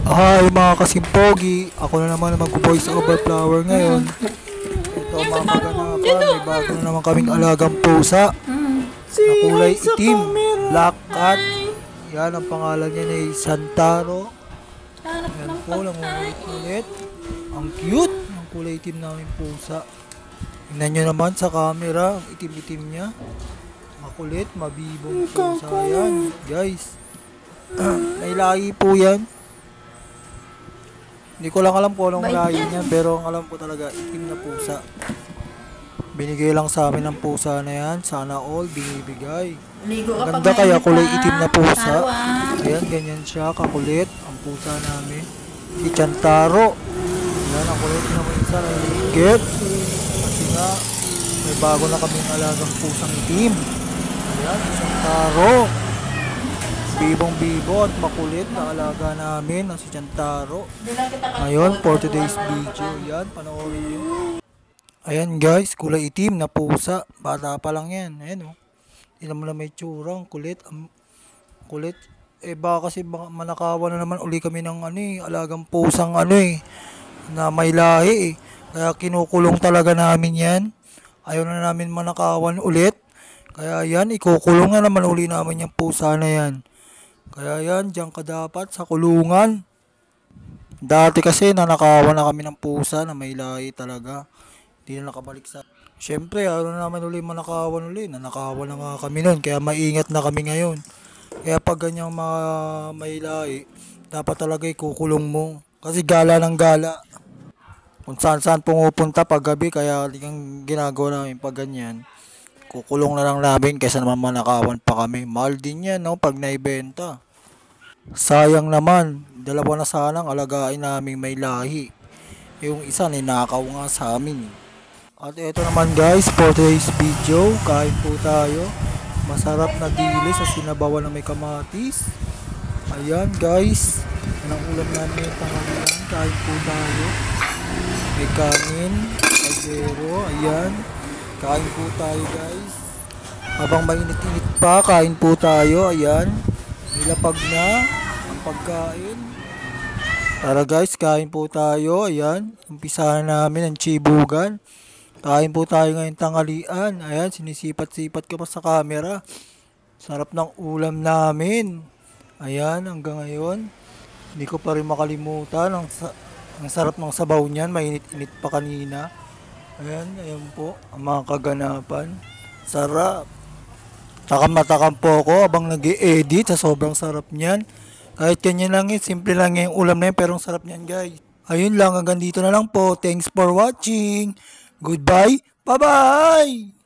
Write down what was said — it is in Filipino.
Hi mga kasimpogi, ako na naman mag-voice over flower ngayon. Ito mga kaganapan, may bago na naman kaming alagang pusa na kulay itim, black cat. Yan ang pangalan niya ay Santaro. Yan po, nangungulit-ulit. Ang cute ng kulay itim namin pusa. Tingnan nyo naman sa camera, ang itim-itim niya. Makulit, mabibong pusa yan, guys. May lahi po yan. Hindi ko lang alam kung anong lahi niya, pero ang alam ko talaga, itim na pusa. Binigay lang sa amin ang pusa na yan. Sana all binibigay. Ganda kaya kulay itim na pusa. Ayan, ganyan siya, kakulit ang pusa namin. Si Chantaro. Ayan, ang kulit naman isa na higit. Kasi nga, may bago na kaming alagang pusang itim. Ayan, si Chantaro. Bibong-bibo at makulit na alaga namin ang si Chantaro. Ngayon, for today's video, yan, panoorin nyo. Ayan guys, kulay itim na pusa. Bata pa lang yan. Ayan o. Tignan mo na may tsurang, kulit. Kulit. Baka kasi manakawan na naman uli kami ng alagang pusang na may lahi Kaya kinukulong talaga namin yan. Ayaw na namin manakawan ulit. Kaya yan, ikukulong na naman uli namin yung pusa na yan. Kaya yan, diyan ka dapat sa kulungan. Dati kasi nanakawan na kami ng pusa na may lahi talaga. Hindi na nakabalik sa... Siyempre, ano naman uli manakawan uli. Nanakawan na nga kami nun. Kaya maingat na kami ngayon. Kaya pag ganyang mga may lahi, dapat talaga ikukulong mo. Kasi gala ng gala. Kung saan pumupunta pag gabi. Kaya yung ginagawa namin pag ganyan. Kukulong na lang namin kaysa naman manakawan pa kami. Mahal din yan, no, pag naibenta. Sayang naman, dalawa na sanang alagain namin may lahi. Yung isa ninakaw nga sa amin. At ito naman guys, for today's video, kain po tayo. Masarap na dili sa sinabawan na may kamatis. Ayan guys, yan ang ulam namin yung tanghalian. Kain po tayo. May kanin, kaldero, ayan. Kain po tayo guys. Habang mainit-init pa, kain po tayo, ayan. Nilapag na ang pagkain. Tara guys, kain po tayo. Ayan, umpisahan namin ang chibugan. Kain po tayo ngayon tanghalian. Ayan, sinisipat-sipat ko pa sa camera. Sarap ng ulam namin. Ayan, hanggang ngayon hindi ko pa rin makalimutan. Ang sarap ng sabaw niyan. Mainit-init pa kanina. Ayan, ayan po ang mga kaganapan. Sarap. Takam-takam po ako habang nag-i-edit sa sobrang sarap niyan. Kahit ganyan lang simple lang yung ulam na yun, pero ang sarap niyan guys. Ayun lang, hanggang dito na lang po. Thanks for watching. Goodbye. Bye-bye.